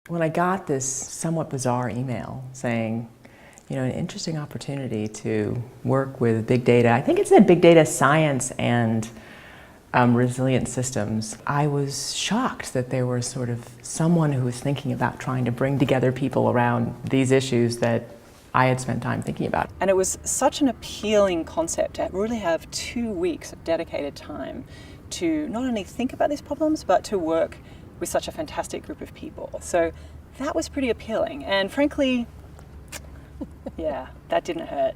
When I got this somewhat bizarre email saying, an interesting opportunity to work with big data, I think it said big data science and resilient systems, I was shocked that there was sort of someone who was thinking about trying to bring together people around these issues that I had spent time thinking about. And it was such an appealing concept to really have 2 weeks of dedicated time to not only think about these problems, but to work with such a fantastic group of people. So that was pretty appealing. And frankly, yeah, that didn't hurt.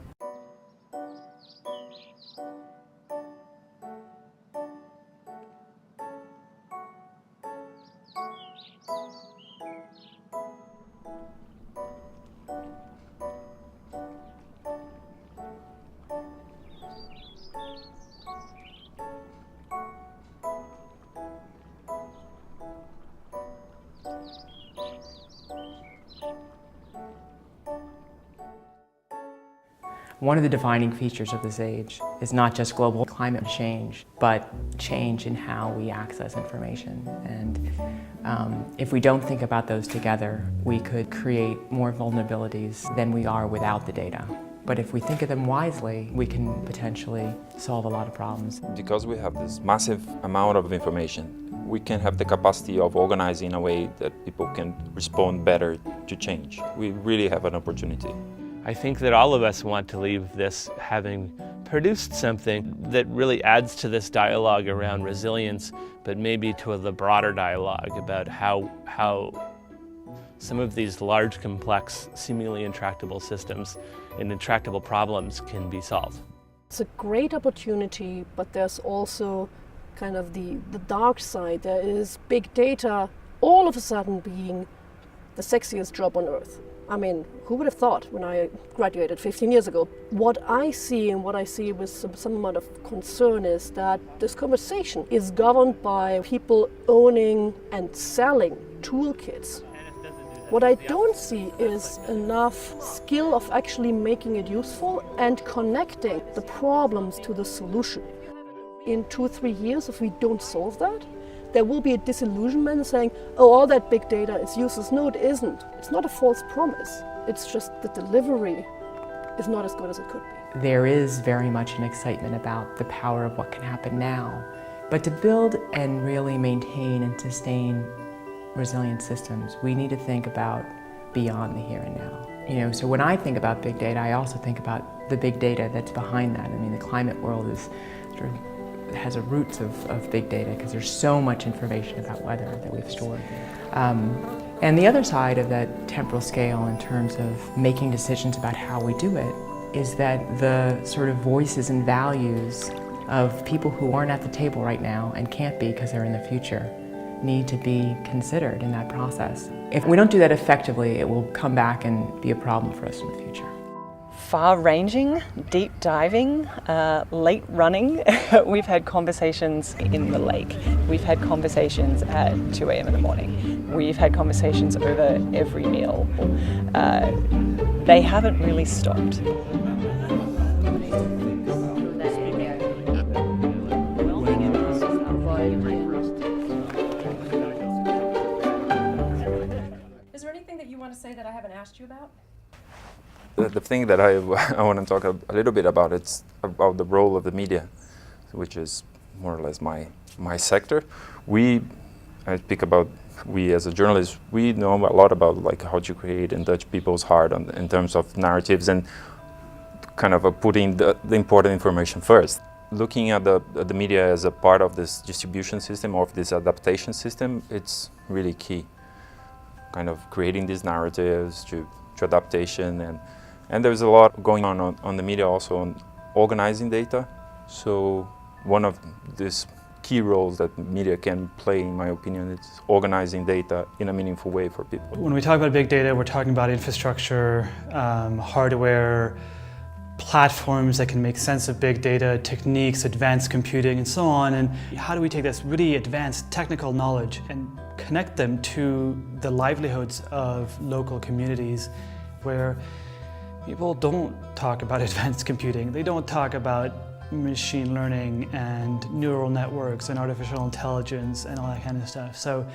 One of the defining features of this age is not just global climate change, but change in how we access information. And if we don't think about those together, we could create more vulnerabilities than we are without the data. But if we think of them wisely, we can potentially solve a lot of problems. Because we have this massive amount of information, we can have the capacity of organizing in a way that people can respond better to change. We really have an opportunity. I think that all of us want to leave this having produced something that really adds to this dialogue around resilience, but maybe to the broader dialogue about how some of these large, complex, seemingly intractable systems and intractable problems can be solved. It's a great opportunity, but there's also kind of the dark side. There is big data all of a sudden being the sexiest job on earth. I mean, who would have thought when I graduated 15 years ago? What I see and what I see with some amount of concern is that this conversation is governed by people owning and selling toolkits. What I don't see is enough skill of actually making it useful and connecting the problems to the solution. In 2-3 years, if we don't solve that, there will be a disillusionment saying, oh, all that big data is useless. No, it isn't. It's not a false promise. It's just the delivery is not as good as it could be. There is very much an excitement about the power of what can happen now. But to build and really maintain and sustain resilient systems, we need to think about beyond the here and now. So when I think about big data, I also think about the big data that's behind that. I mean, the climate world is sort of has a roots of big data because there's so much information about weather that we've stored. And the other side of that temporal scale in terms of making decisions about how we do it is that the sort of voices and values of people who aren't at the table right now and can't be because they're in the future need to be considered in that process. If we don't do that effectively, it will come back and be a problem for us in the future. Far-ranging, deep diving, late running. We've had conversations in the lake. We've had conversations at 2 a.m. in the morning. We've had conversations over every meal. They haven't really stopped. Is there anything that you want to say that I haven't asked you about? The thing that I want to talk a little bit about, it's about the role of the media, which is more or less my sector. I speak about, we as a journalist, we know a lot about like how to create and touch people's heart in terms of narratives and kind of putting the important information first. Looking at the media as a part of this distribution system, of this adaptation system, it's really key. Kind of creating these narratives to adaptation, and there's a lot going on the media also on organizing data. So one of these key roles that media can play, in my opinion, is organizing data in a meaningful way for people. When we talk about big data, we're talking about infrastructure, hardware, platforms that can make sense of big data, techniques, advanced computing, and so on. And how do we take this really advanced technical knowledge and connect them to the livelihoods of local communities where people don't talk about advanced computing. They don't talk about machine learning and neural networks and artificial intelligence and all that kind of stuff. So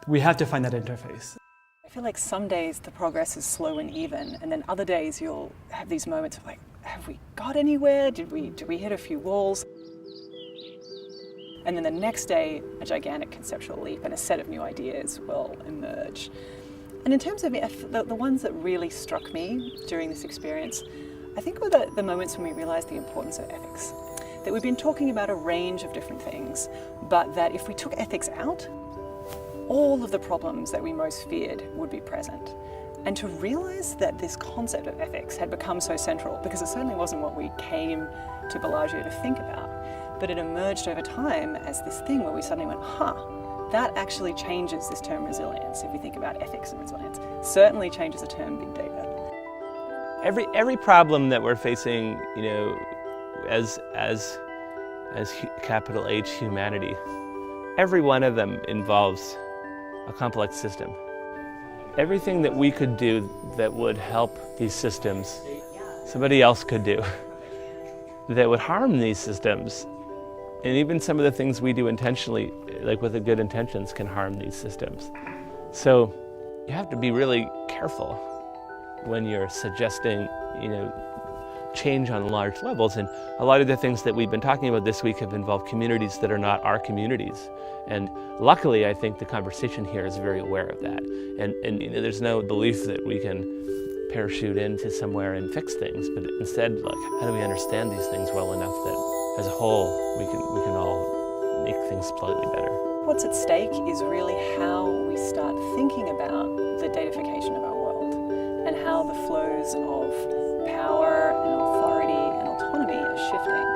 we have to find that interface. I feel like some days the progress is slow and even, and then other days you'll have these moments of like, have we got anywhere? Did we hit a few walls? And then the next day, a gigantic conceptual leap and a set of new ideas will emerge. And in terms of the ones that really struck me during this experience, I think were the moments when we realized the importance of ethics. That we've been talking about a range of different things, but that if we took ethics out, all of the problems that we most feared would be present. And to realize that this concept of ethics had become so central, because it certainly wasn't what we came to Bellagio to think about, but it emerged over time as this thing where we suddenly went, that actually changes this term resilience if we think about ethics and resilience. Certainly changes the term big data. Every problem that we're facing, as capital H humanity, every one of them involves a complex system. Everything that we could do that would help these systems, somebody else could do. That would harm these systems. And even some of the things we do intentionally, like with the good intentions, can harm these systems. So you have to be really careful when you're suggesting, change on large levels. And a lot of the things that we've been talking about this week have involved communities that are not our communities. And luckily, I think the conversation here is very aware of that. And there's no belief that we can parachute into somewhere and fix things, but instead, like, how do we understand these things well enough that as a whole, we can all make things slightly better. What's at stake is really how we start thinking about the datafication of our world and how the flows of power and authority and autonomy are shifting.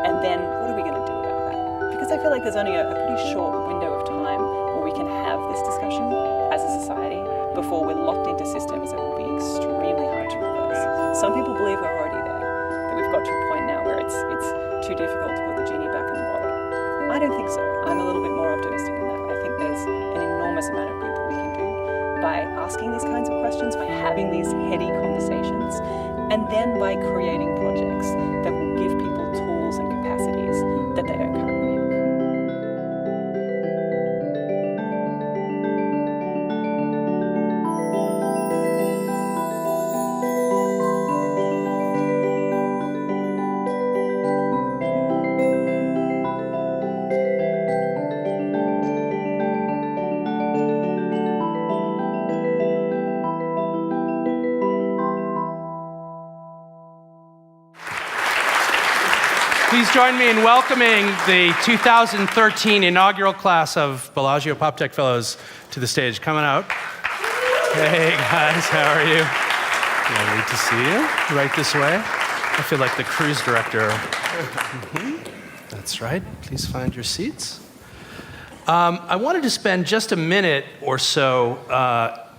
And then what are we going to do about that? Because I feel like there's only a pretty short window of time where we can have this discussion as a society before we're locked into systems that will be extremely hard to reverse. Some people believe we're already there, that we've got to a point now where it's too difficult to put the genie back in the bottle. I don't think so. I'm a little bit more optimistic in that. I think there's an enormous amount of good that we can do by asking these kinds of questions, by having these heady conversations, and then by creating projects that will give people tools and capacities that they don't currently have. Please join me in welcoming the 2013 inaugural class of Bellagio PopTech Fellows to the stage. Coming out. Hey guys, how are you? Lovely to see you. Right this way. I feel like the cruise director. That's right. Please find your seats. I wanted to spend just a minute or so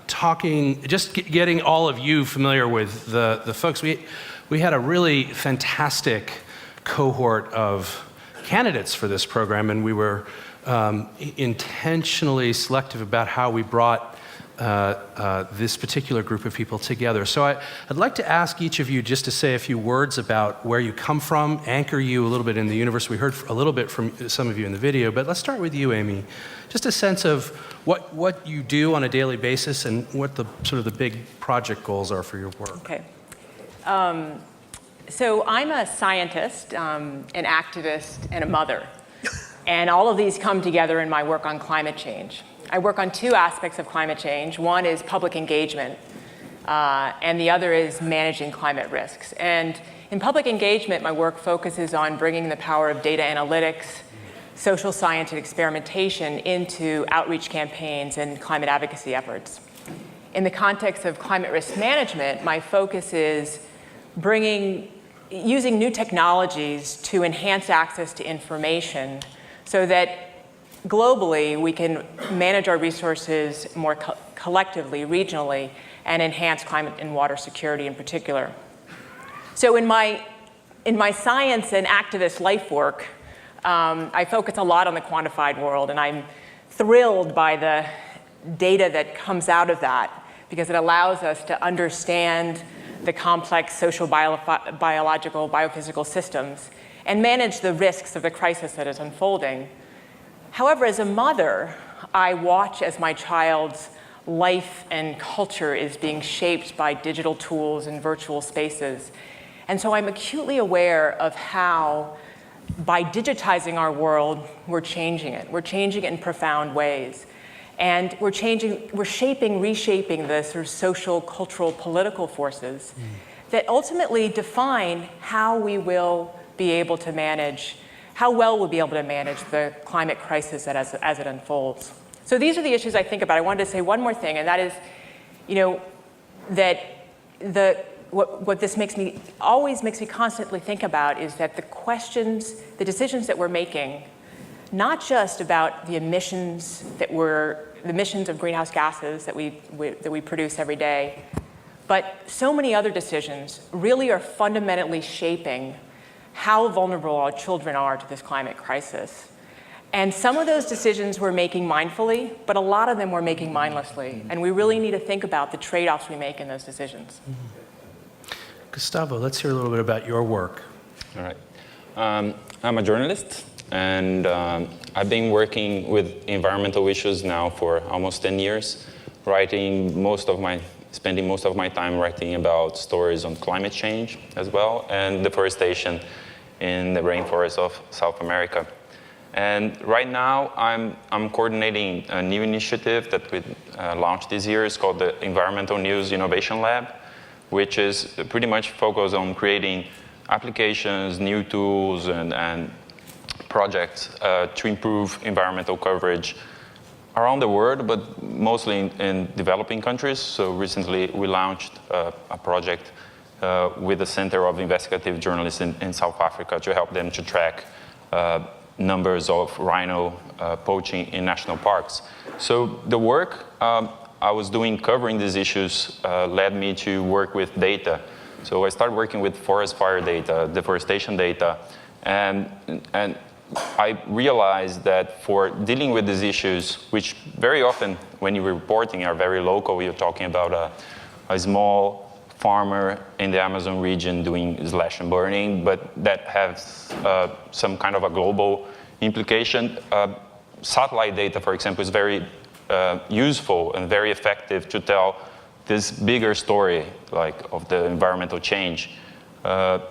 getting all of you familiar with the folks. We had a really fantastic cohort of candidates for this program, and we were intentionally selective about how we brought this particular group of people together. So I'd like to ask each of you just to say a few words about where you come from, anchor you a little bit in the universe. We heard a little bit from some of you in the video, but let's start with you, Amy. Just a sense of what you do on a daily basis and what the sort of the big project goals are for your work. Okay. So I'm a scientist, an activist, and a mother. And all of these come together in my work on climate change. I work on two aspects of climate change. One is public engagement, and the other is managing climate risks. And in public engagement, my work focuses on bringing the power of data analytics, social science, and experimentation into outreach campaigns and climate advocacy efforts. In the context of climate risk management, my focus is using new technologies to enhance access to information so that globally we can manage our resources more collectively, regionally, and enhance climate and water security in particular. So in my science and activist life work, I focus a lot on the quantified world, and I'm thrilled by the data that comes out of that because it allows us to understand the complex social, biological, biophysical systems and manage the risks of the crisis that is unfolding. However, as a mother, I watch as my child's life and culture is being shaped by digital tools and virtual spaces. And so I'm acutely aware of how, by digitizing our world, we're changing it. We're changing it in profound ways. And we're reshaping the sort of social, cultural, political forces that ultimately define how we will be able to manage, how well we'll be able to manage the climate crisis as it unfolds. So these are the issues I think about. I wanted to say one more thing, and that is, that what this always makes me constantly think about is that the decisions that we're making, not just about the emissions of greenhouse gases that we produce every day, but so many other decisions really are fundamentally shaping how vulnerable our children are to this climate crisis. And some of those decisions we're making mindfully, but a lot of them we're making mindlessly. And we really need to think about the trade-offs we make in those decisions. Gustavo, let's hear a little bit about your work. All right. I'm a journalist, and I've been working with environmental issues now for almost 10 years, spending most of my time writing about stories on climate change as well, and deforestation in the rainforests of South America. And right now, I'm coordinating a new initiative that we launched this year. It's called the Environmental News Innovation Lab, which is pretty much focused on creating applications, new tools, and projects to improve environmental coverage around the world, but mostly in developing countries. So recently, we launched a project with the Center of Investigative Journalists in South Africa to help them to track numbers of rhino poaching in national parks. So the work I was doing covering these issues led me to work with data. So I started working with forest fire data, deforestation data, and I realized that for dealing with these issues, which very often when you're reporting are very local, you're talking about a small farmer in the Amazon region doing slash and burning, but that has some kind of a global implication. Satellite data, for example, is very useful and very effective to tell this bigger story, like of the environmental change.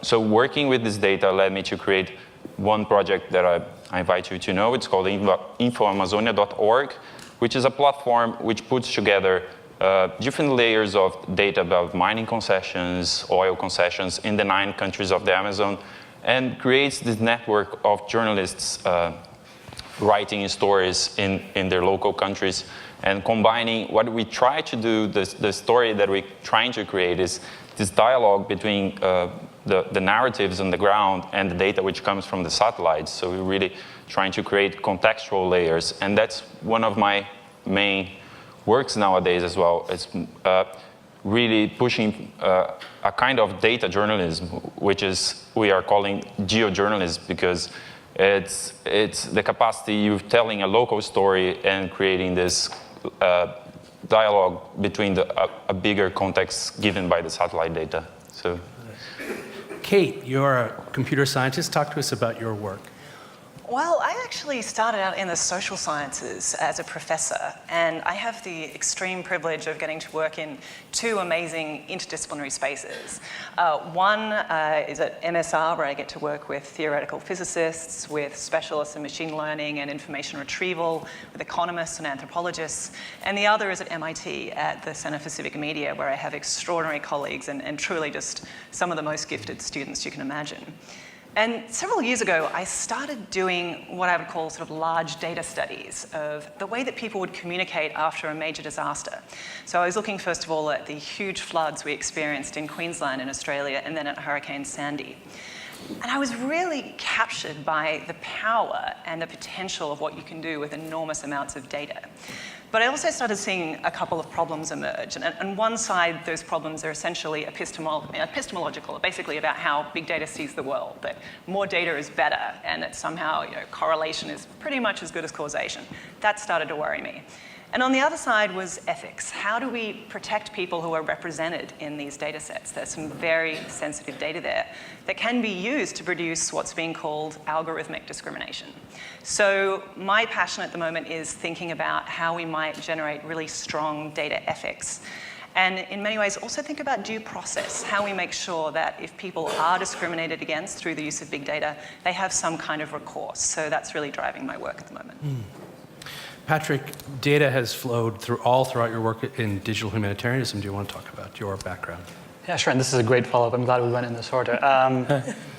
So working with this data led me to create one project that I invite you to know. It's called infoamazonia.org, which is a platform which puts together different layers of data about mining concessions, oil concessions in the 9 countries of the Amazon, and creates this network of journalists writing stories in their local countries and combining what we try to do. The story that we're trying to create is this dialogue between the narratives on the ground and the data which comes from the satellites. So we're really trying to create contextual layers, and that's one of my main works nowadays as well. It's really pushing a kind of data journalism, which is we are calling geojournalism, because it's the capacity of telling a local story and creating this dialogue between a bigger context given by the satellite data. So, Kate, you're a computer scientist. Talk to us about your work. Well, I actually started out in the social sciences as a professor, and I have the extreme privilege of getting to work in 2 amazing interdisciplinary spaces. One is at MSR, where I get to work with theoretical physicists, with specialists in machine learning and information retrieval, with economists and anthropologists. And the other is at MIT at the Center for Civic Media, where I have extraordinary colleagues and truly just some of the most gifted students you can imagine. And several years ago, I started doing what I would call sort of large data studies of the way that people would communicate after a major disaster. So I was looking, first of all, at the huge floods we experienced in Queensland in Australia, and then at Hurricane Sandy. And I was really captured by the power and the potential of what you can do with enormous amounts of data. But I also started seeing a couple of problems emerge. And on one side, those problems are essentially epistemological, basically about how big data sees the world, that more data is better, and that somehow correlation is pretty much as good as causation. That started to worry me. And on the other side was ethics. How do we protect people who are represented in these data sets? There's some very sensitive data there that can be used to produce what's being called algorithmic discrimination. So my passion at the moment is thinking about how we might generate really strong data ethics. And in many ways, also think about due process, how we make sure that if people are discriminated against through the use of big data, they have some kind of recourse. So that's really driving my work at the moment. Patrick, data has flowed all throughout your work in digital humanitarianism. Do you want to talk about your background? Yeah, sure, and this is a great follow-up. I'm glad we went in this order.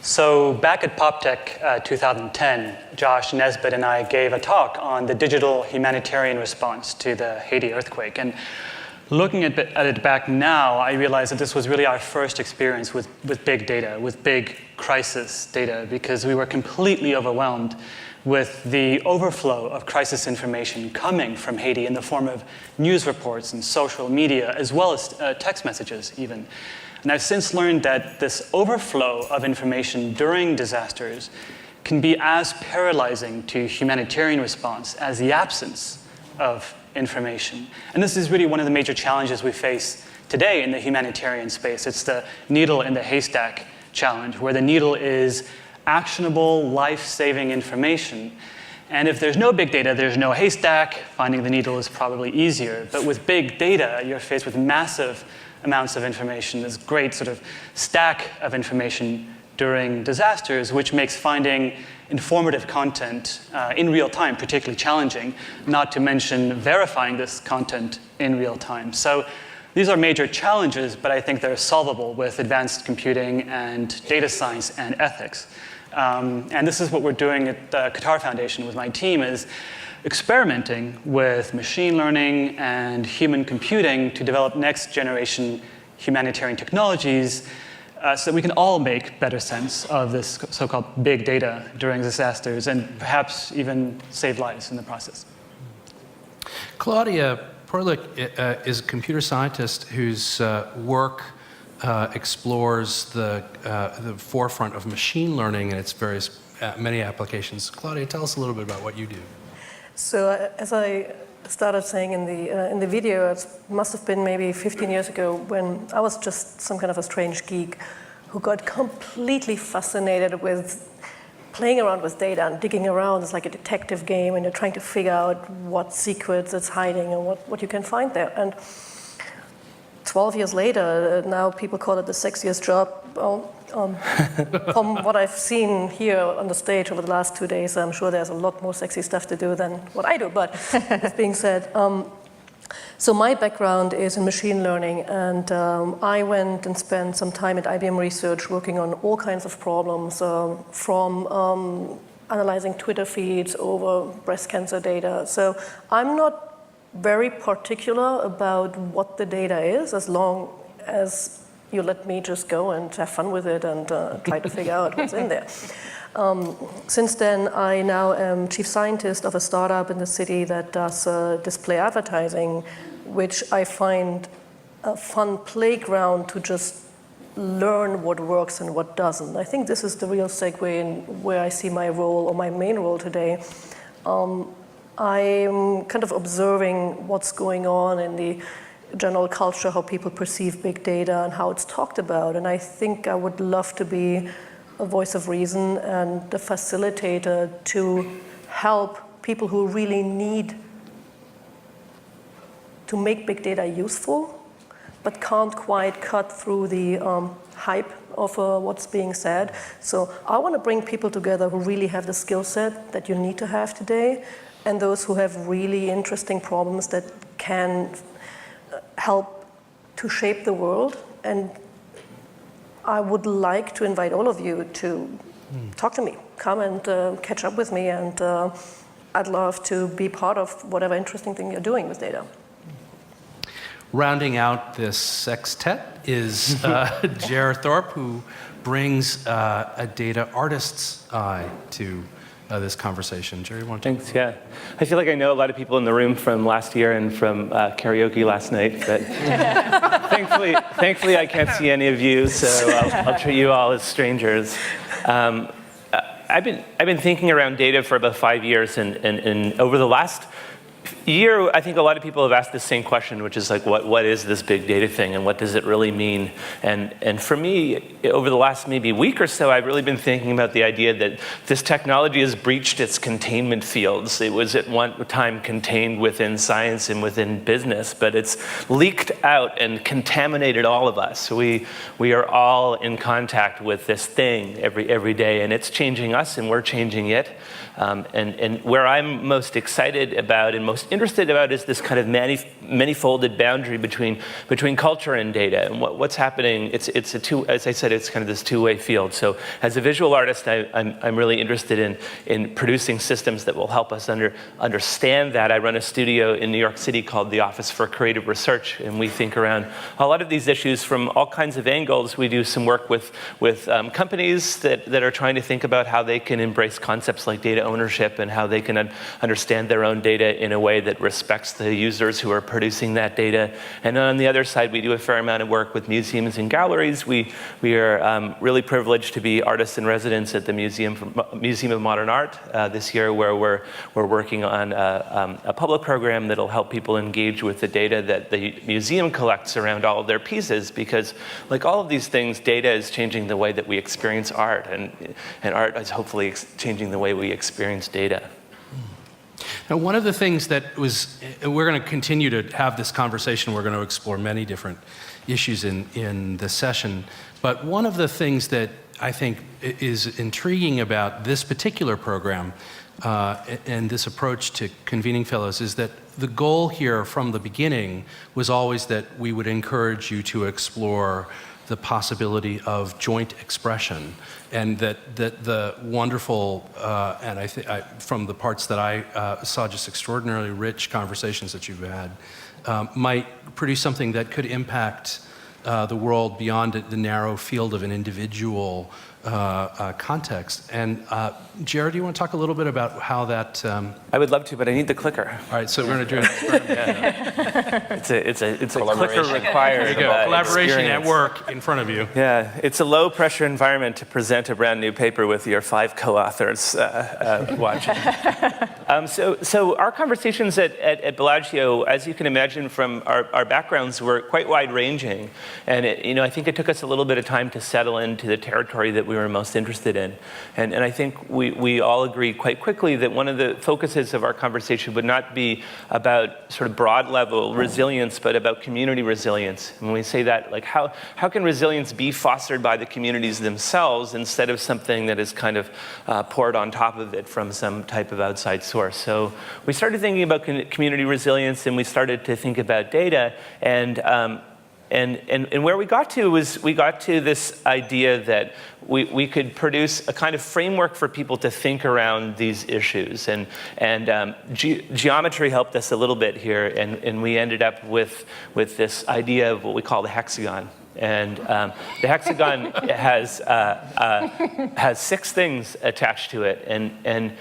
So back at PopTech 2010, Josh Nesbitt and I gave a talk on the digital humanitarian response to the Haiti earthquake. And looking at it back now, I realize that this was really our first experience with big data, with big crisis data, because we were completely overwhelmed with the overflow of crisis information coming from Haiti in the form of news reports and social media, as well as text messages even. And I've since learned that this overflow of information during disasters can be as paralyzing to humanitarian response as the absence of information. And this is really one of the major challenges we face today in the humanitarian space. It's the needle in the haystack challenge, where the needle is actionable, life-saving information. And if there's no big data, there's no haystack. Finding the needle is probably easier. But with big data, you're faced with massive amounts of information, this great sort of stack of information during disasters, which makes finding informative content in real time particularly challenging, not to mention verifying this content in real time. So these are major challenges, but I think they're solvable with advanced computing and data science and ethics. And this is what we're doing at the Qatar Foundation with my team, is experimenting with machine learning and human computing to develop next generation humanitarian technologies so that we can all make better sense of this so-called big data during disasters and perhaps even save lives in the process. Claudia Perlich is a computer scientist whose work explores the forefront of machine learning and its various many applications. Claudia, tell us a little bit about what you do. So as I started saying in the video, it must have been maybe 15 years ago when I was just some kind of a strange geek who got completely fascinated with playing around with data and digging around. It's like a detective game, and you're trying to figure out what secrets it's hiding and what you can find there. And 12 years later, now people call it the sexiest job. From what I've seen here on the stage over the last 2 days, I'm sure there's a lot more sexy stuff to do than what I do. But that being said, so my background is in machine learning, and I went and spent some time at IBM Research working on all kinds of problems, from analyzing Twitter feeds over breast cancer data. So I'm not very particular about what the data is, as long as you let me just go and have fun with it and try to figure out what's in there. Since then, I now am chief scientist of a startup in the city that does display advertising, which I find a fun playground to just learn what works and what doesn't. I think this is the real segue in where I see my role, or my main role today. I'm kind of observing what's going on in the general culture, how people perceive big data and how it's talked about. And I think I would love to be a voice of reason and a facilitator to help people who really need to make big data useful, but can't quite cut through the hype of what's being said. So I want to bring people together who really have the skill set that you need to have today, and those who have really interesting problems that can help to shape the world. And I would like to invite all of you to talk to me, come and catch up with me, and I'd love to be part of whatever interesting thing you're doing with data. Rounding out this sextet is Jer Thorpe, who brings a data artist's eye to this conversation. Jerry, you want to? Thanks, yeah. I feel like I know a lot of people in the room from last year and from karaoke last night, but thankfully I can't see any of you, so I'll treat you all as strangers. I've been thinking around data for about 5 years, and over the last year, I think a lot of people have asked the same question, which is like, what is this big data thing, and what does it really mean? And for me, over the last maybe week or so, I've really been thinking about the idea that this technology has breached its containment fields. It was at one time contained within science and within business, but it's leaked out and contaminated all of us. We are all in contact with this thing every day, and it's changing us, and we're changing it. And where I'm most excited about and most interested about is this kind of many-folded boundary between culture and data. And what's happening, as I said, it's kind of this two-way field. So as a visual artist, I'm really interested in producing systems that will help us understand that. I run a studio in New York City called the Office for Creative Research, and we think around a lot of these issues from all kinds of angles. We do some work with companies that are trying to think about how they can embrace concepts like data ownership and how they can understand their own data in a way that respects the users who are producing that data. And on the other side, we do a fair amount of work with museums and galleries. We are really privileged to be artists in residence at the Museum of Modern Art this year, where we're working on a public program that'll help people engage with the data that the museum collects around all of their pieces, because like all of these things, data is changing the way that we experience art, and art is hopefully changing the way we experience data. Now, one of the things that we're going to continue to have this conversation. We're going to explore many different issues in this session. But one of the things that I think is intriguing about this particular program and this approach to convening fellows is that the goal here from the beginning was always that we would encourage you to explore the possibility of joint expression, and that the wonderful, and I think from the parts that I saw, just extraordinarily rich conversations that you've had, might produce something that could impact the world beyond the narrow field of an individual context. And Jared, do you want to talk a little bit about how that? I would love to, but I need the clicker. All right, so we're going to do an experiment. It's a clicker required. There you go. Collaboration at work in front of you. Yeah, it's a low-pressure environment to present a brand new paper with your 5 co-authors watching. So our conversations at Bellagio, as you can imagine from our backgrounds, were quite wide-ranging, and I think it took us a little bit of time to settle into the territory that we were most interested in. And I think we all agree quite quickly that one of the focuses of our conversation would not be about sort of broad level resilience, but about community resilience. And when we say that, like how can resilience be fostered by the communities themselves instead of something that is kind of poured on top of it from some type of outside source? So we started thinking about community resilience, and we started to think about data, and where we got to was this idea that we could produce a kind of framework for people to think around these issues. And geometry helped us a little bit here, and we ended up with this idea of what we call the hexagon. And the hexagon has 6 things attached to it. And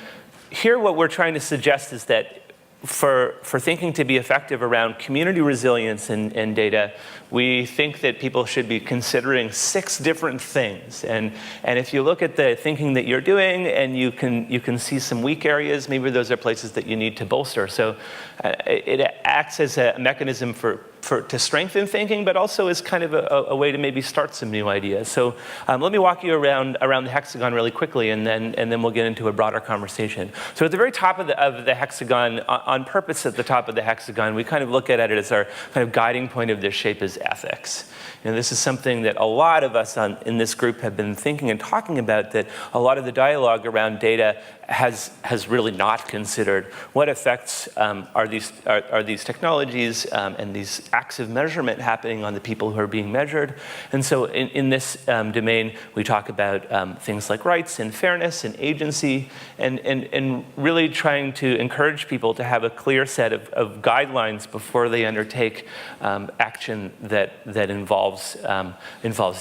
here what we're trying to suggest is that for thinking to be effective around community resilience and data, we think that people should be considering 6 different things. And if you look at the thinking that you're doing, and you can see some weak areas, maybe those are places that you need to bolster. So it acts as a mechanism to strengthen thinking, but also as kind of a way to maybe start some new ideas. So let me walk you around the hexagon really quickly, and then we'll get into a broader conversation. So at the very top of the hexagon, on purpose at the top of the hexagon, we kind of look at it as our kind of guiding point of this shape is ethics. And this is something that a lot of us in this group have been thinking and talking about, that a lot of the dialogue around data has really not considered what effects are these technologies and these acts of measurement happening on the people who are being measured. And so in this domain, we talk about things like rights and fairness and agency, and really trying to encourage people to have a clear set of guidelines before they undertake action that involves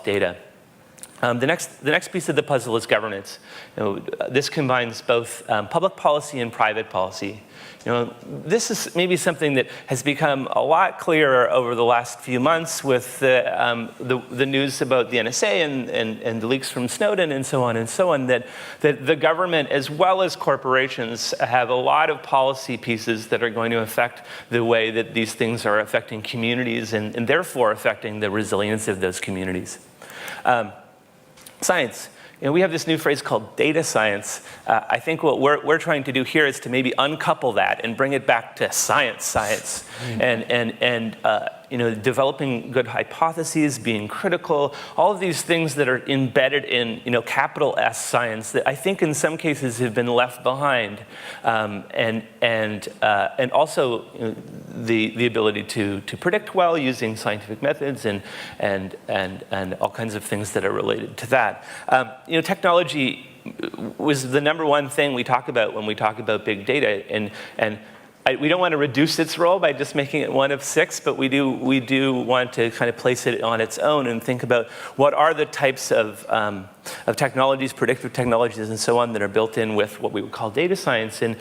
data. The next piece of the puzzle is governance. This combines both public policy and private policy. This is maybe something that has become a lot clearer over the last few months with the news about the NSA and the leaks from Snowden and so on, that the government as well as corporations have a lot of policy pieces that are going to affect the way that these things are affecting communities and therefore affecting the resilience of those communities. Science. We have this new phrase called data science. I think what we're trying to do here is to maybe uncouple that and bring it back to science, and developing good hypotheses, being critical, all of these things that are embedded in capital S science that I think in some cases have been left behind, and also the ability to predict well using scientific methods and all kinds of things that are related to that. Technology was the number one thing we talk about when we talk about big data, and we don't want to reduce its role by just making it one of 6, but we do want to kind of place it on its own and think about what are the types of technologies, predictive technologies, and so on that are built in with what we would call data science, and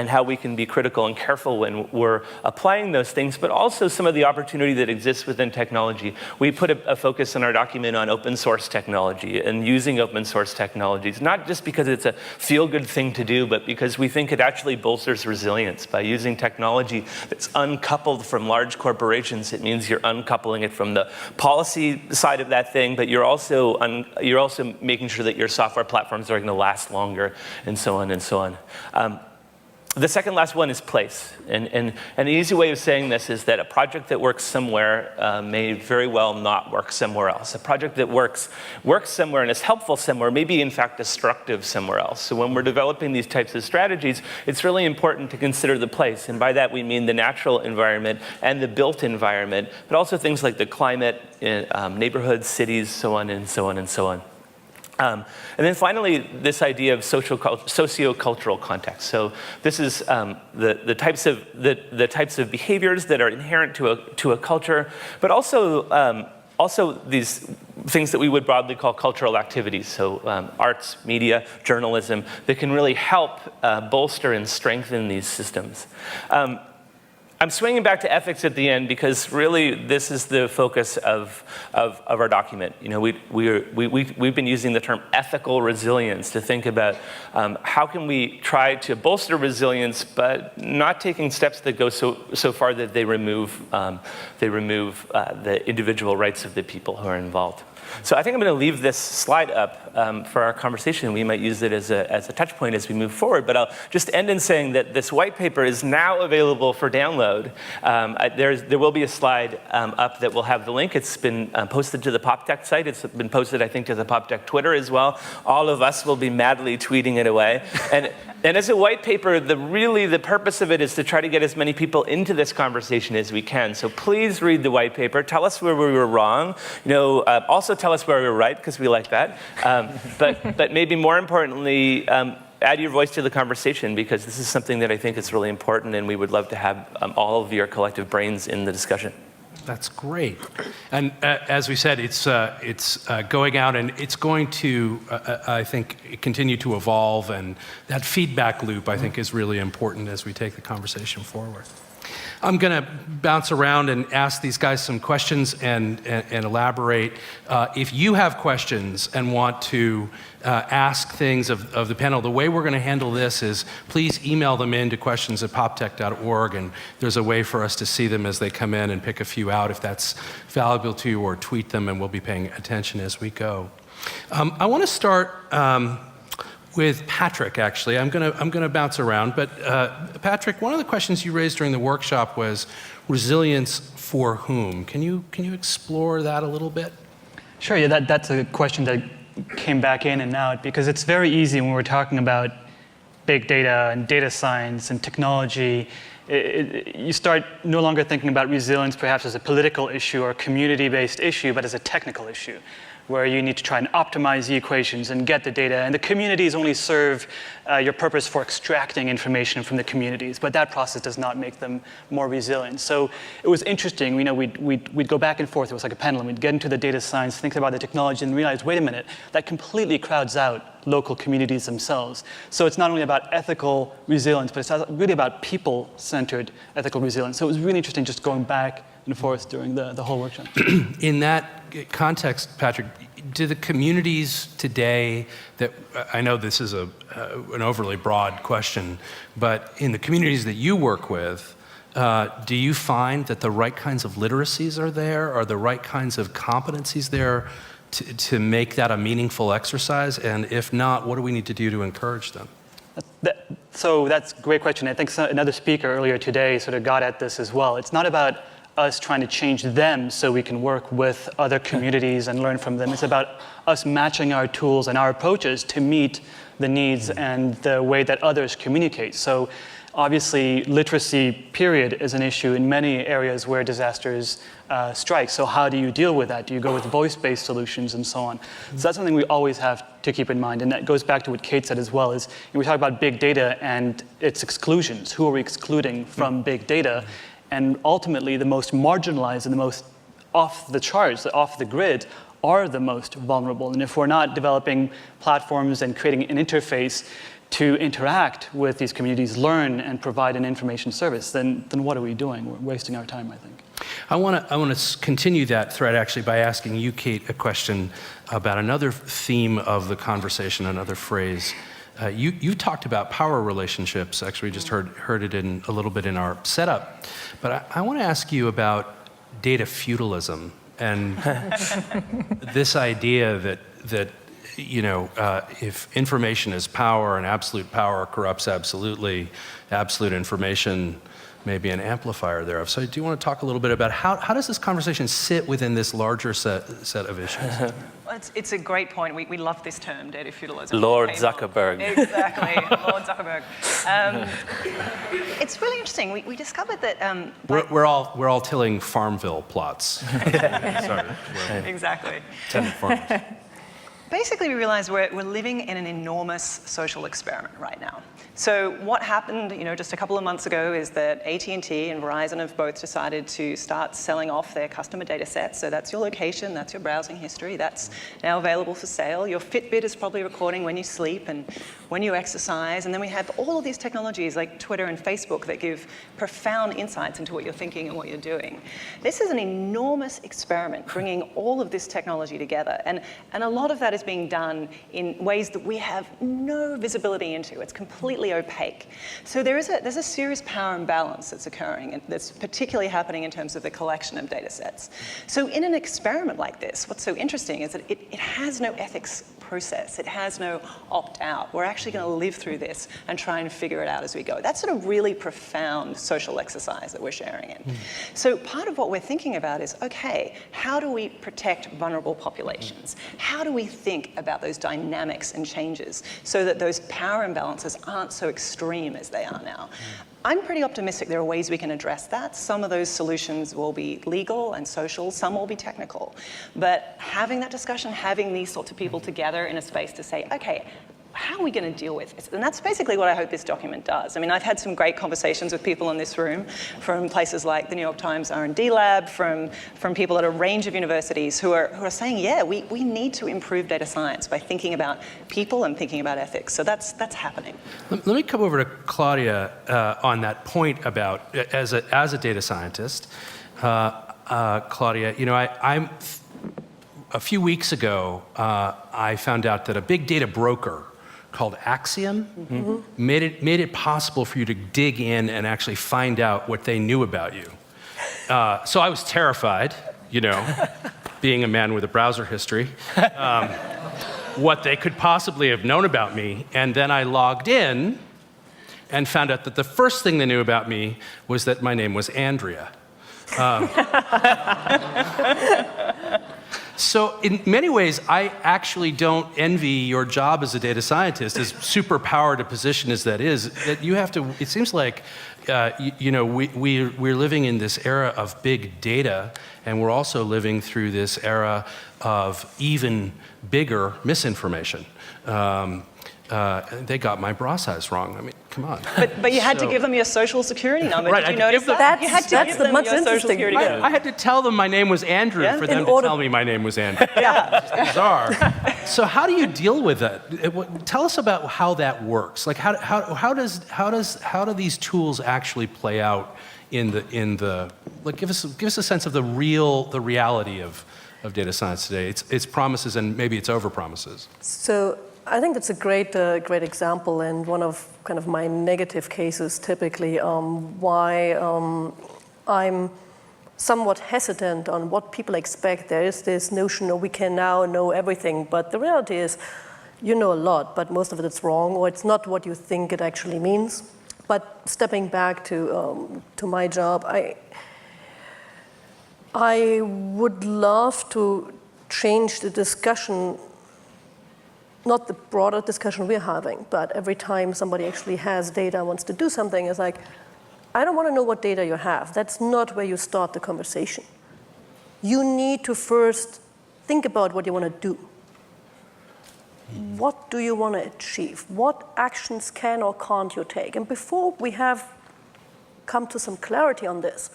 how we can be critical and careful when we're applying those things, but also some of the opportunity that exists within technology. We put a focus in our document on open source technology and using open source technologies, not just because it's a feel-good thing to do, but because we think it actually bolsters resilience. By using technology that's uncoupled from large corporations, it means you're uncoupling it from the policy side of that thing, but you're also making sure that your software platforms are going to last longer, and so on and so on. The second last one is place. And an easy way of saying this is that a project that works somewhere may very well not work somewhere else. A project that works somewhere and is helpful somewhere may be in fact destructive somewhere else. So when we're developing these types of strategies, it's really important to consider the place. And by that we mean the natural environment and the built environment, but also things like the climate, neighborhoods, cities, so on and so on and so on. And then finally, this idea of socio-cultural context. So this is the types of behaviors that are inherent to a culture, but also these things that we would broadly call cultural activities. So arts, media, journalism that can really help bolster and strengthen these systems. I'm swinging back to ethics at the end because really this is the focus of our document. We've been using the term ethical resilience to think about how can we try to bolster resilience, but not taking steps that go so far that they remove the individual rights of the people who are involved. So I think I'm going to leave this slide up for our conversation. We might use it as a touch point as we move forward, but I'll just end in saying that this white paper is now available for download. There will be a slide up that will have the link. It's been posted to the PopTech site. It's been posted, I think, to the PopTech Twitter as well. All of us will be madly tweeting it away. And as a white paper, the purpose of it is to try to get as many people into this conversation as we can. So please read the white paper. Tell us where we were wrong. Also tell us where we were right, because we like that. But maybe more importantly, add your voice to the conversation, because this is something that I think is really important, and we would love to have all of your collective brains in the discussion. That's great. And as we said, it's going out, and it's going to, I think, continue to evolve, and that feedback loop, I think, is really important as we take the conversation forward. I'm going to bounce around and ask these guys some questions and elaborate. If you have questions and want to ask things of the panel, the way we're going to handle this is please email them in to questions@poptech.org, and there's a way for us to see them as they come in and pick a few out if that's valuable to you, or tweet them, and we'll be paying attention as we go. I want to start with Patrick, actually. I'm gonna bounce around, but Patrick, one of the questions you raised during the workshop was resilience for whom? Can you explore that a little bit? Sure, yeah, that's a question that came back in and out, because it's very easy when we're talking about big data and data science and technology, you start no longer thinking about resilience perhaps as a political issue or a community-based issue, but as a technical issue. where you need to try and optimize the equations and get the data. And the communities only serve your purpose for extracting information from the communities, but that process does not make them more resilient. So it was interesting. We'd go back and forth. It was like a pendulum. We'd get into the data science, think about the technology, and realize, wait a minute, that completely crowds out local communities themselves. So it's not only about ethical resilience, but it's really about people-centered ethical resilience. So it was really interesting just going back and forth during the whole workshop. In that context, Patrick, do the communities today that, I know this is an overly broad question, but in the communities that you work with, do you find that the right kinds of literacies are there? Are the right kinds of competencies there to make that a meaningful exercise? And if not, what do we need to do to encourage them? So that's a great question. I think another speaker earlier today sort of got at this as well. It's not about us trying to change them so we can work with other communities and learn from them. It's about us matching our tools and our approaches to meet the needs and the way that others communicate. So obviously, literacy, period, is an issue in many areas where disasters strike. So how do you deal with that? Do you go with voice-based solutions and so on? So that's something we always have to keep in mind. And that goes back to what Kate said as well, is we talk about big data and its exclusions. Who are we excluding from big data? And ultimately, the most marginalized and the most off the charts, off the grid, are the most vulnerable. And if we're not developing platforms and creating an interface to interact with these communities, learn and provide an information service, then what are we doing? We're wasting our time, I think. I want to continue that thread actually by asking you, Kate, a question about another theme of the conversation, another phrase. You talked about power relationships. Actually, we just heard it in a little bit in our setup. But I want to ask you about data feudalism and this idea that if information is power and absolute power corrupts absolutely, absolute information may be an amplifier thereof. So do you want to talk a little bit about how does this conversation sit within this larger set of issues? Well, it's a great point. We love this term, data feudalism. Lord Zuckerberg. Exactly, Lord Zuckerberg. It's really interesting. We discovered that we're all tilling Farmville plots. Sorry. Exactly. Tenant farms. Basically, we realized we're living in an enormous social experiment right now. So what happened, just a couple of months ago is that AT&T and Verizon have both decided to start selling off their customer data sets. So that's your location, that's your browsing history, that's now available for sale. Your Fitbit is probably recording when you sleep and when you exercise. And then we have all of these technologies like Twitter and Facebook that give profound insights into what you're thinking and what you're doing. This is an enormous experiment, bringing all of this technology together. And a lot of that is being done in ways that we have no visibility into. It's completely opaque. So there's a serious power imbalance that's occurring, and that's particularly happening in terms of the collection of data sets. So in an experiment like this, what's so interesting is that it has no ethics process. It has no opt-out. We're actually going to live through this and try and figure it out as we go. That's sort of really profound social exercise that we're sharing in. So part of what we're thinking about is, okay, how do we protect vulnerable populations? How do we think about those dynamics and changes so that those power imbalances aren't so extreme as they are now? I'm pretty optimistic there are ways we can address that. Some of those solutions will be legal and social, some will be technical. But having that discussion, having these sorts of people together in a space to say, okay, how are we going to deal with this? And that's basically what I hope this document does. I mean, I've had some great conversations with people in this room from places like the New York Times R&D Lab, from people at a range of universities who are saying, yeah, we need to improve data science by thinking about people and thinking about ethics. So that's happening. Let me come over to Claudia on that point about, as a data scientist, Claudia, I'm a few weeks ago, I found out that a big data broker called Axiom made it possible for you to dig in and actually find out what they knew about you. So I was terrified, being a man with a browser history, what they could possibly have known about me. And then I logged in and found out that the first thing they knew about me was that my name was Andrea. So in many ways, I actually don't envy your job as a data scientist, as super powered a position as that is, that you have to, it seems like we're living in this era of big data, and we're also living through this era of even bigger misinformation. They got my bra size wrong. I mean, come on. But you had to give them your social security number. Right, Did you notice that? You had to That's give the them much your social interesting security part. number. I had to tell them my name was Andrew Yeah. for them to tell me my name was Andrew. Yeah. It's bizarre. So how do you deal with that? Tell us about how that works. Like how do these tools actually play out in the like give us a sense of the reality of data science today. Its promises and maybe its over promises. So I think that's a great example, and one of kind of my negative cases typically why I'm somewhat hesitant on what people expect. There is this notion of we can now know everything, but the reality is you know a lot, but most of it is wrong, or it's not what you think it actually means. But stepping back to my job, I would love to change the discussion, not the broader discussion we're having, but every time somebody actually has data, wants to do something, it's like, I don't want to know what data you have. That's not where you start the conversation. You need to first think about what you want to do. What do you want to achieve? What actions can or can't you take? And before we have come to some clarity on this,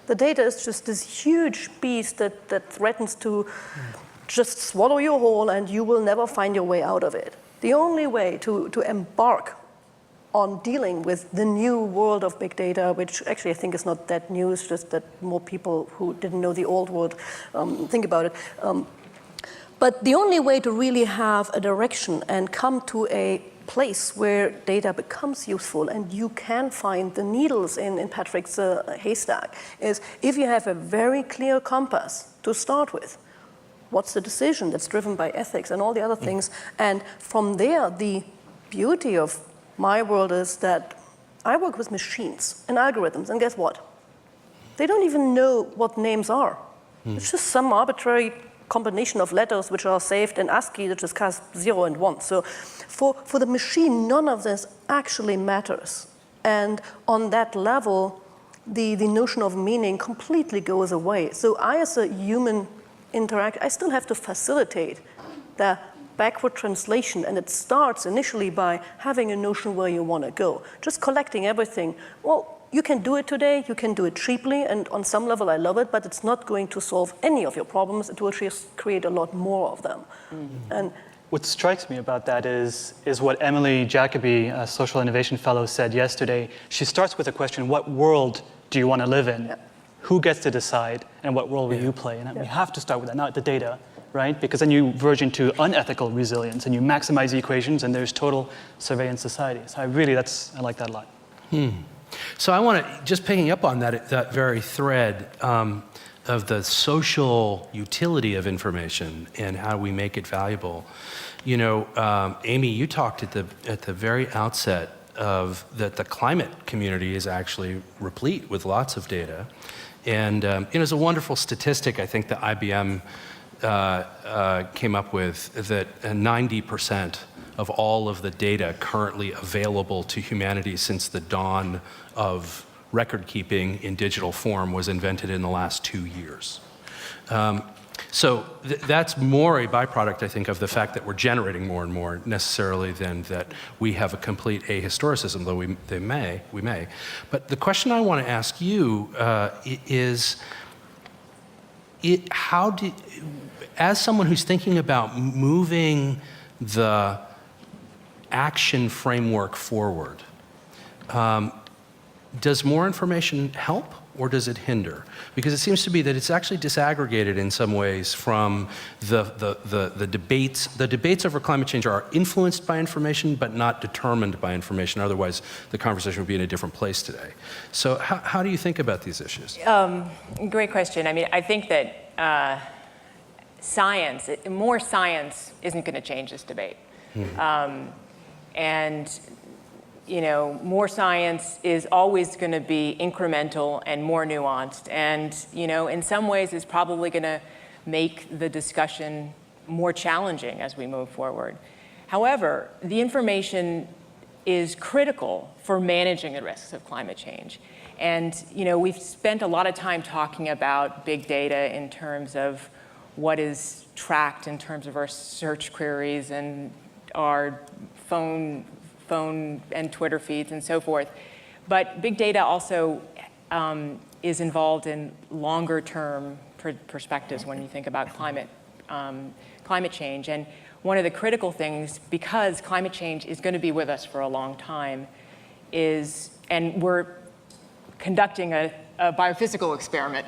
the data is just this huge beast that threatens to just swallow you whole, and you will never find your way out of it. The only way to embark on dealing with the new world of big data, which actually I think is not that new, it's just that more people who didn't know the old world think about it. But the only way to really have a direction and come to a place where data becomes useful and you can find the needles in Patrick's haystack is if you have a very clear compass to start with. What's the decision that's driven by ethics and all the other things? And from there, the beauty of my world is that I work with machines and algorithms, and guess what? They don't even know what names are. It's just some arbitrary combination of letters which are saved in ASCII that just has 0 and 1. So for the machine, none of this actually matters. And on that level, the notion of meaning completely goes away. So I, as a human interact, I still have to facilitate the backward translation, and it starts initially by having a notion where you want to go. Just collecting everything. Well, you can do it today, you can do it cheaply, and on some level I love it, but it's not going to solve any of your problems. It will just create a lot more of them. And what strikes me about that is what Emily Jacobi, a social innovation fellow, said yesterday. She starts with a question, what world do you want to live in? Yeah. Who gets to decide, and what role will you play? And we have to start with that, not the data, right? Because then you verge into unethical resilience, and you maximize the equations, and there's total surveillance society. So I like that a lot. So I want to, just picking up on that very thread of the social utility of information and how we make it valuable. You know, Amy, you talked at the very outset of that the climate community is actually replete with lots of data. And there's a wonderful statistic I think that IBM came up with that 90% of all of the data currently available to humanity since the dawn of record keeping in digital form was invented in the last 2 years. So that's more a byproduct, I think, of the fact that we're generating more and more necessarily than that we have a complete ahistoricism, though we may. But the question I want to ask you is, as someone who's thinking about moving the action framework forward, does more information help or does it hinder? Because it seems to be that it's actually disaggregated in some ways from the debates. The debates over climate change are influenced by information but not determined by information. Otherwise, the conversation would be in a different place today. So how do you think about these issues? Great question. I mean, I think that more science isn't going to change this debate. And more science is always going to be incremental and more nuanced. And, in some ways is probably going to make the discussion more challenging as we move forward. However, the information is critical for managing the risks of climate change. And we've spent a lot of time talking about big data in terms of what is tracked in terms of our search queries and our phone and Twitter feeds and so forth. But big data also is involved in longer term perspectives when you think about climate change. And one of the critical things, because climate change is going to be with us for a long time, and we're conducting a biophysical experiment.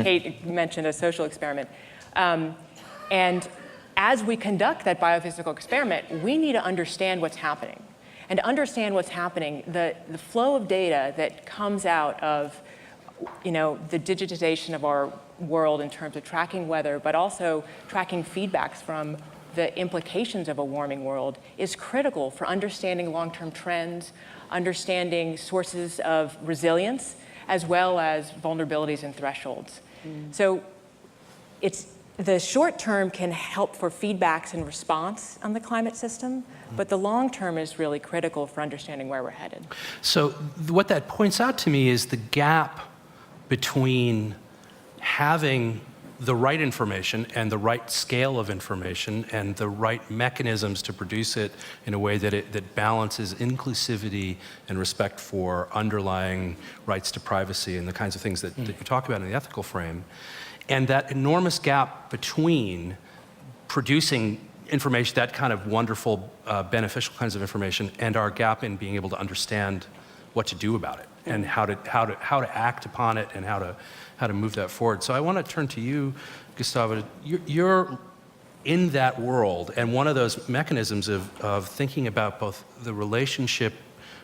Kate mentioned a social experiment. And as we conduct that biophysical experiment, we need to understand what's happening. And to understand what's happening, the flow of data that comes out of the digitization of our world in terms of tracking weather, but also tracking feedbacks from the implications of a warming world is critical for understanding long-term trends, understanding sources of resilience, as well as vulnerabilities and thresholds. So the short term can help for feedbacks and response on the climate system, but the long term is really critical for understanding where we're headed. So what that points out to me is the gap between having the right information and the right scale of information and the right mechanisms to produce it in a way that balances inclusivity and respect for underlying rights to privacy and the kinds of things that you talk about in the ethical frame. And that enormous gap between producing information, that kind of wonderful, beneficial kinds of information, and our gap in being able to understand what to do about it and how to act upon it and how to move that forward. So I want to turn to you, Gustavo. You're in that world, and one of those mechanisms of thinking about both the relationship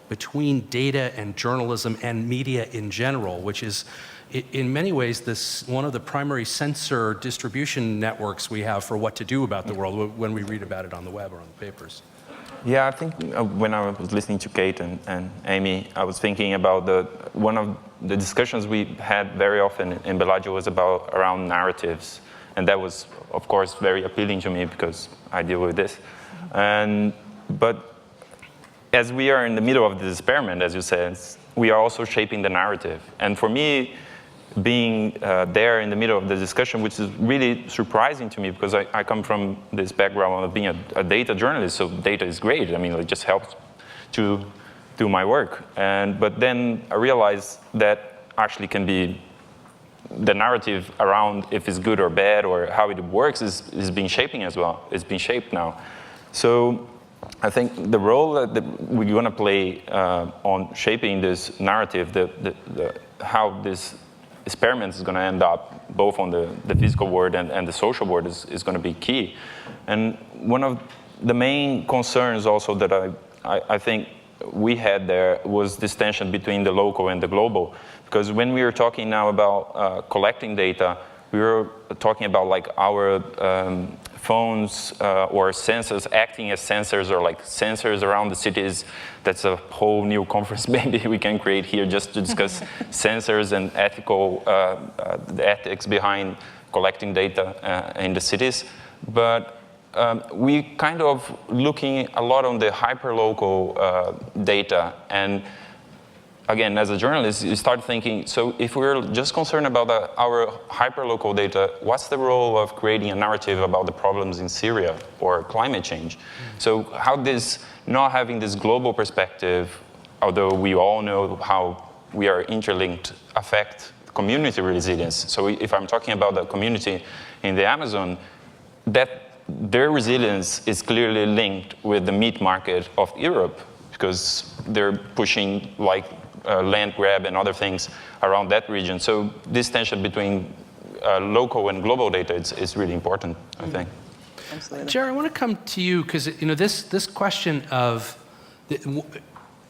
between data and journalism and media in general, which is in many ways one of the primary sensor distribution networks we have for what to do about the world when we read about it on the web or on the papers. Yeah, I think when I was listening to Kate and Amy, I was thinking about one of the discussions we had very often in Bellagio was around narratives. And that was, of course, very appealing to me because I deal with this. But as we are in the middle of this experiment, as you said, we are also shaping the narrative. And for me, being there in the middle of the discussion, which is really surprising to me because I come from this background of being a data journalist, so data is great. I mean, it just helps to do my work. But then I realized that actually can be the narrative around if it's good or bad or how it works is being shaping as well. It's being shaped now. So I think the role that we're going to play on shaping this narrative, how this experiment is going to end up both on the physical world and the social world is going to be key. And one of the main concerns also that I think we had there was this tension between the local and the global. Because when we are talking now about collecting data, we were talking about like our phones or sensors acting as sensors or like sensors around the cities. That's a whole new conference maybe we can create here just to discuss sensors and the ethics behind collecting data in the cities. But we kind of looking a lot on the hyperlocal data. And again, as a journalist, you start thinking, so if we're just concerned about our hyperlocal data, what's the role of creating a narrative about the problems in Syria or climate change? So how not having this global perspective, although we all know how we are interlinked, affect community resilience. So if I'm talking about the community in the Amazon, their resilience is clearly linked with the meat market of Europe because they're pushing like land grab and other things around that region. So this tension between local and global data is really important, I think. Absolutely. Jerry, I want to come to you because this question of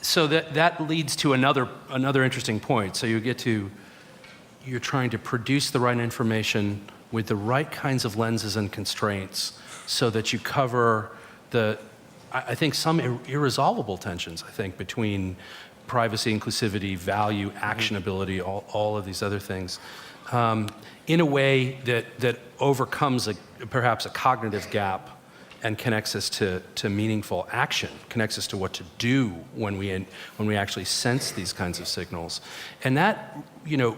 so that leads to another interesting point. So you're trying to produce the right information with the right kinds of lenses and constraints so that you cover I think some irresolvable tensions, I think, between privacy, inclusivity, value, actionability, all of these other things, in a way that overcomes perhaps a cognitive gap and connects us to meaningful action, connects us to what to do when we actually sense these kinds of signals. And that,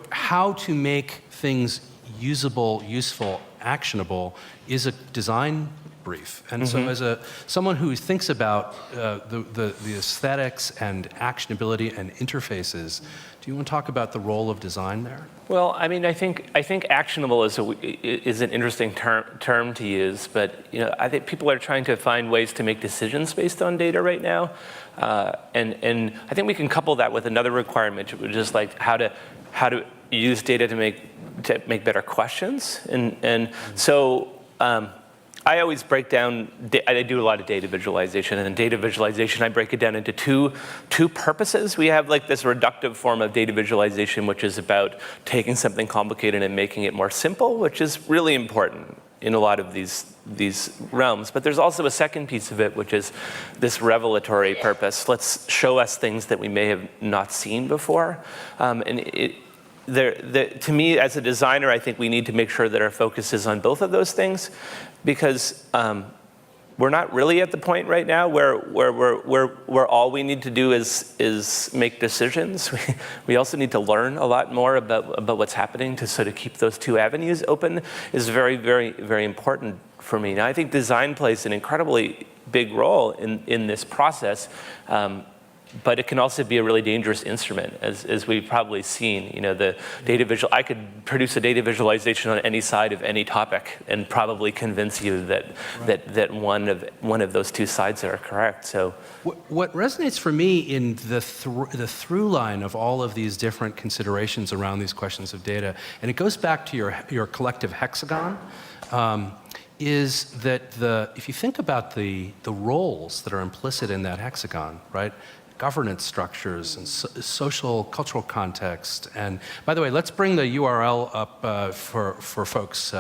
how to make things usable, useful, actionable is a design brief. And so as someone who thinks about the aesthetics and actionability and interfaces, do you want to talk about the role of design there? Well, I mean, I think actionable is an interesting term to use, but I think people are trying to find ways to make decisions based on data right now, and I think we can couple that with another requirement, which is like how to use data to make better questions, and so. I always break down, I do a lot of data visualization, and in data visualization I break it down into two purposes. We have like this reductive form of data visualization, which is about taking something complicated and making it more simple, which is really important in a lot of these realms. But there's also a second piece of it, which is this revelatory purpose. Let's show us things that we may have not seen before. To me, as a designer, I think we need to make sure that our focus is on both of those things, because we're not really at the point right now where all we need to do is make decisions. We also need to learn a lot more about what's happening to sort of keep those two avenues open is very, very, very important for me. Now, I think design plays an incredibly big role in this process. But it can also be a really dangerous instrument, as we've probably seen. The data I could produce a data visualization on any side of any topic and probably convince you that one of those two sides are correct. So, what resonates for me in the through line of all of these different considerations around these questions of data, and it goes back to your collective hexagon. Is that if you think about the roles that are implicit in that hexagon, right? Governance structures and social, cultural context. And by the way, let's bring the URL up for folks.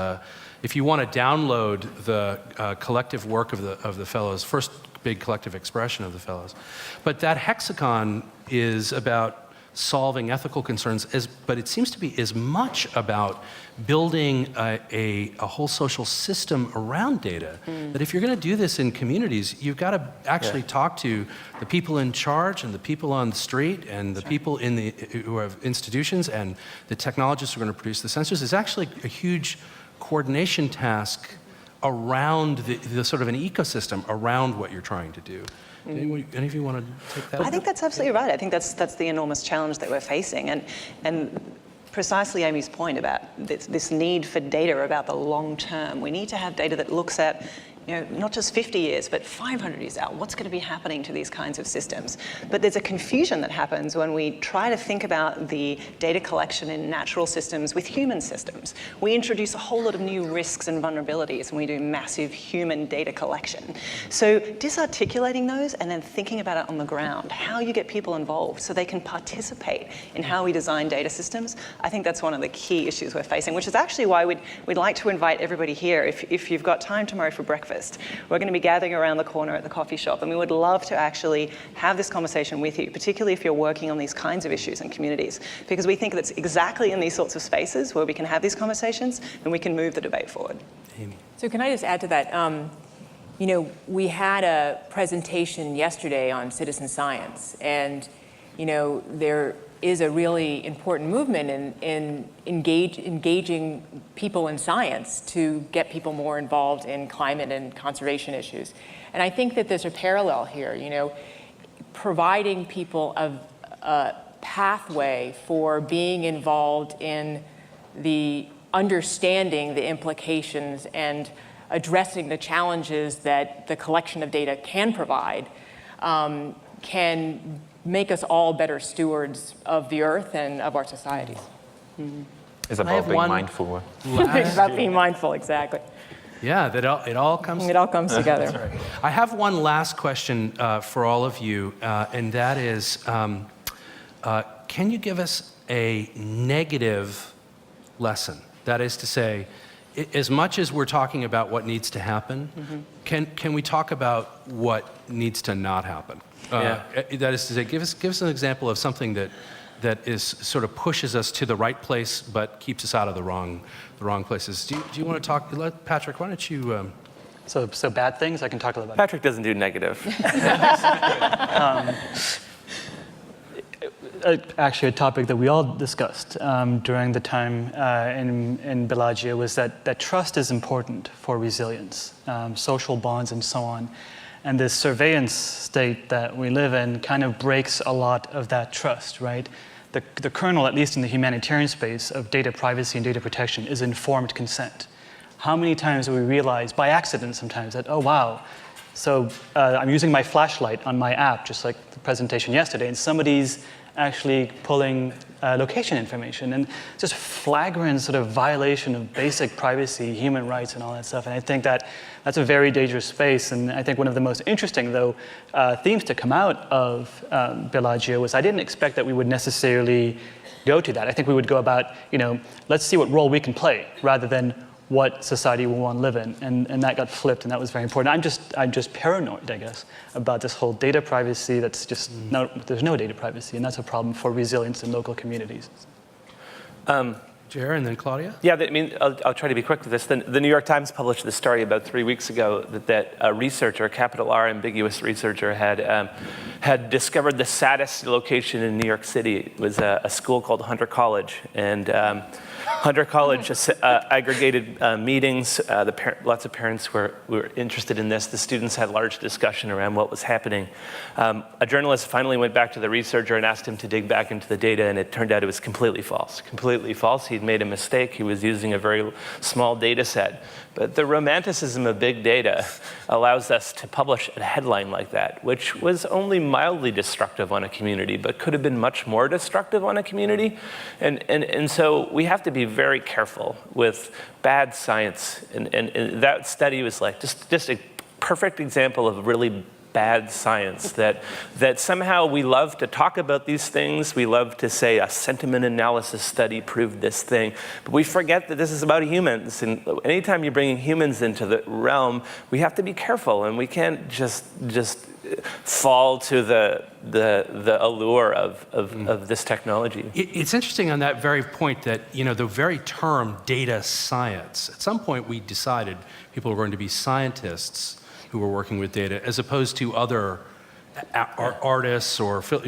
If you want to download the collective work of the fellows, first big collective expression of the fellows. But that hexagon is about solving ethical concerns, but it seems to be as much about building a whole social system around data. That if you're going to do this in communities, you've got to actually talk to the people in charge and the people on the street and the people who have institutions and the technologists who are going to produce the sensors. It's actually a huge coordination task around the sort of an ecosystem around what you're trying to do. Any of you want to take that? I think that's absolutely right. I think that's the enormous challenge that we're facing, and precisely Amy's point about this need for data about the long term. We need to have data that looks at not just 50 years, but 500 years out. What's going to be happening to these kinds of systems? But there's a confusion that happens when we try to think about the data collection in natural systems with human systems. We introduce a whole lot of new risks and vulnerabilities when we do massive human data collection. So disarticulating those and then thinking about it on the ground, how you get people involved so they can participate in how we design data systems, I think that's one of the key issues we're facing, which is actually why we'd like to invite everybody here. If you've got time tomorrow for breakfast, we're going to be gathering around the corner at the coffee shop, and we would love to actually have this conversation with you, particularly if you're working on these kinds of issues in communities, because we think that's exactly in these sorts of spaces where we can have these conversations and we can move the debate forward. Amy. So can I just add to that? We had a presentation yesterday on citizen science, and there is a really important movement in engaging people in science to get people more involved in climate and conservation issues. And I think that there's a parallel here, providing people a pathway for being involved in the understanding the implications and addressing the challenges that the collection of data can provide can make us all better stewards of the earth and of our societies. It's about being mindful. It's about being mindful, exactly. Yeah, it all comes together. That's right. I have one last question for all of you, and that is, can you give us a negative lesson? That is to say, as much as we're talking about what needs to happen, can we talk about what needs to not happen? That is to say, give us an example of something that is sort of pushes us to the right place but keeps us out of the wrong places. Do you want to talk? Patrick, why don't you So bad things, I can talk a little about. Patrick doesn't do negative. Actually, a topic that we all discussed during the time in Bellagio was that trust is important for resilience, social bonds and so on. And this surveillance state that we live in kind of breaks a lot of that trust, right? The kernel, at least in the humanitarian space, of data privacy and data protection is informed consent. How many times do we realize, by accident sometimes, that, oh wow, so I'm using my flashlight on my app, just like the presentation yesterday, and somebody's actually pulling location information, and just flagrant sort of violation of basic privacy, human rights, and all that stuff. And I think that's a very dangerous space. And I think one of the most interesting, though, themes to come out of Bellagio was I didn't expect that we would necessarily go to that. I think we would go about, let's see what role we can play, rather than what society we want to live in, and that got flipped, and that was very important. I'm just paranoid, I guess, about this whole data privacy. That's just there's no data privacy, and that's a problem for resilience in local communities. Jer, and then Claudia. Yeah, I'll try to be quick with this. The New York Times published this story about 3 weeks ago that a researcher, capital R, ambiguous researcher, had discovered the saddest location in New York City. It was a school called Hunter College, and Hunter College aggregated meetings. Lots of parents were interested in this. The students had large discussion around what was happening. A journalist finally went back to the researcher and asked him to dig back into the data, and it turned out it was completely false. Completely false. He'd made a mistake. He was using a very small data set. But the romanticism of big data allows us to publish a headline like that, which was only mildly destructive on a community, but could have been much more destructive on a community. And so we have to be very careful with bad science. And that study was like just a perfect example of really bad science, that somehow we love to talk about these things. We love to say a sentiment analysis study proved this thing, but we forget that this is about humans. And anytime you're bringing humans into the realm, we have to be careful, and we can't just fall to the allure of this technology. It's interesting on that very point that, the very term data science, at some point we decided people were going to be scientists who were working with data, as opposed to other artists or fill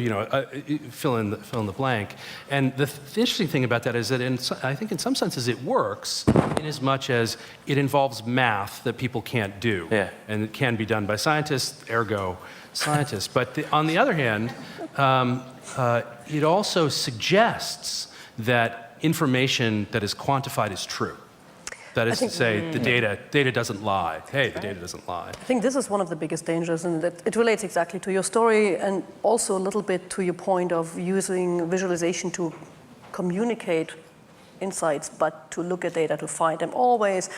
in the blank. And the interesting thing about that is that I think in some senses it works in as much as it involves math that people can't do. Yeah. And it can be done by scientists, ergo scientists. But on the other hand, it also suggests that information that is quantified is true. That is to say, the data doesn't lie. Hey, the data doesn't lie. I think this is one of the biggest dangers, and it relates exactly to your story and also a little bit to your point of using visualization to communicate insights, but to look at data to find them. Always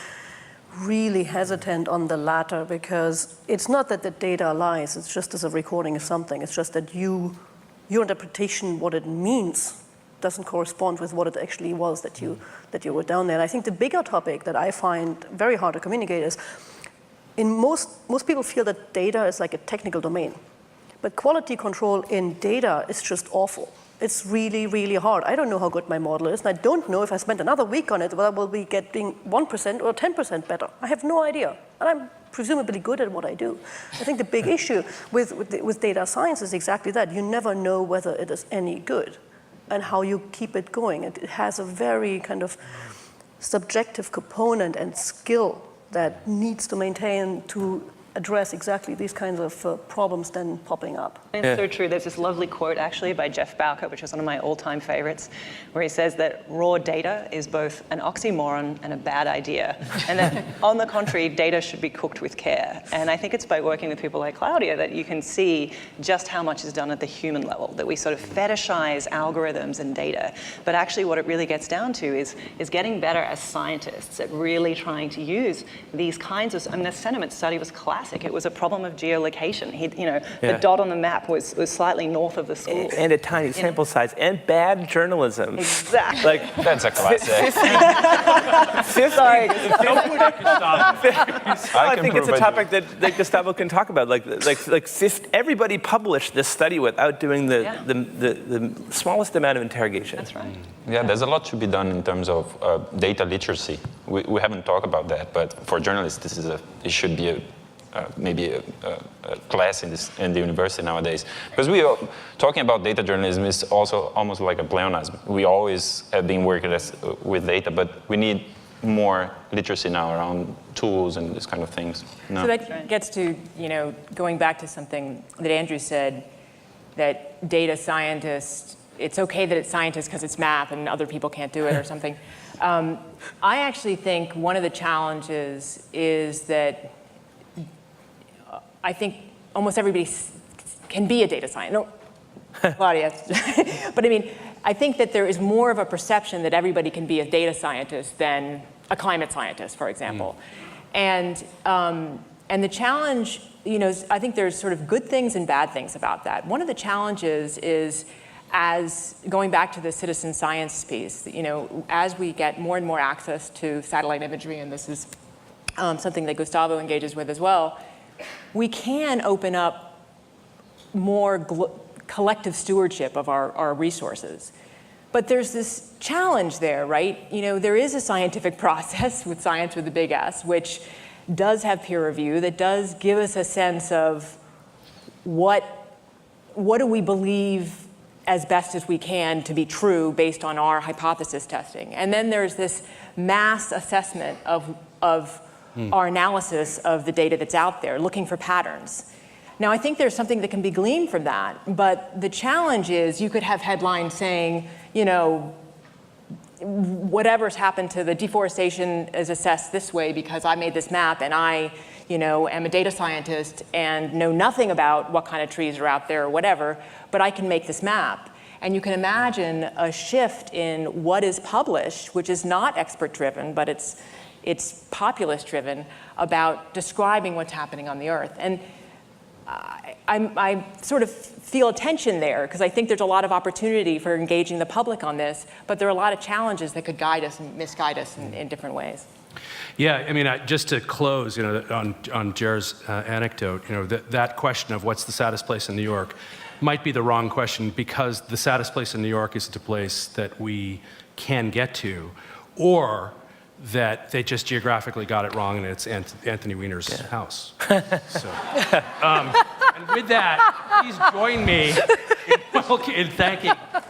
really hesitant on the latter, because it's not that the data lies, it's just as a recording of something. It's just that your interpretation, what it means, doesn't correspond with what it actually was that you were down there. And I think the bigger topic that I find very hard to communicate is, most people feel that data is like a technical domain, but quality control in data is just awful. It's really, really hard. I don't know how good my model is, and I don't know if I spend another week on it, whether I will be getting 1% or 10% better. I have no idea, and I'm presumably good at what I do. I think the big issue with data science is exactly that. You never know whether it is any good and how you keep it going. It has a very kind of subjective component and skill that needs to maintain to address exactly these kinds of problems then popping up. It's so true. There's this lovely quote actually by Jeff Bowker, which is one of my all-time favorites, where he says that raw data is both an oxymoron and a bad idea. And that on the contrary, data should be cooked with care. And I think it's by working with people like Claudia that you can see just how much is done at the human level, that we sort of fetishize algorithms and data. But actually what it really gets down to is getting better as scientists at really trying to use these kinds of, the sentiment study was classic. classic. It was a problem of geolocation. The dot on the map was slightly north of the school. And a tiny sample size, and bad journalism. Exactly. Like, That's a classic. Sorry. I think it's a topic that Gustavo can talk about. Everybody published this study without doing the smallest amount of interrogation. That's right. Yeah, there's a lot to be done in terms of data literacy. We haven't talked about that, but for journalists, it should be maybe a class in the university nowadays. Because we are talking about data journalism is also almost like a pleonasm. We always have been working with data, but we need more literacy now around tools and this kind of things. No? So that gets to, going back to something that Andrew said, that data scientists, it's okay that it's scientists because it's math and other people can't do it or something. I actually think one of the challenges is that I think almost everybody can be a data scientist. No, Claudia. But I mean, I think that there is more of a perception that everybody can be a data scientist than a climate scientist, for example. And the challenge, I think there's sort of good things and bad things about that. One of the challenges is, as going back to the citizen science piece, as we get more and more access to satellite imagery, and this is something that Gustavo engages with as well, we can open up more collective stewardship of our resources. But there's this challenge there, right? There is a scientific process with science with a big S, which does have peer review, that does give us a sense of what do we believe as best as we can to be true based on our hypothesis testing. And then there's this mass assessment of our analysis of the data that's out there, looking for patterns. Now, I think there's something that can be gleaned from that, but the challenge is you could have headlines saying, whatever's happened to the deforestation is assessed this way because I made this map and I, am a data scientist and know nothing about what kind of trees are out there or whatever, but I can make this map. And you can imagine a shift in what is published, which is not expert-driven, but it's populist-driven, about describing what's happening on the Earth. And I sort of feel a tension there, because I think there's a lot of opportunity for engaging the public on this, but there are a lot of challenges that could guide us and misguide us in different ways. Yeah, I mean, just to close, on Jer's anecdote, that question of what's the saddest place in New York might be the wrong question, because the saddest place in New York isn't a place that we can get to, or that they just geographically got it wrong and it's Anthony Weiner's house. So, and with that, please join me in thanking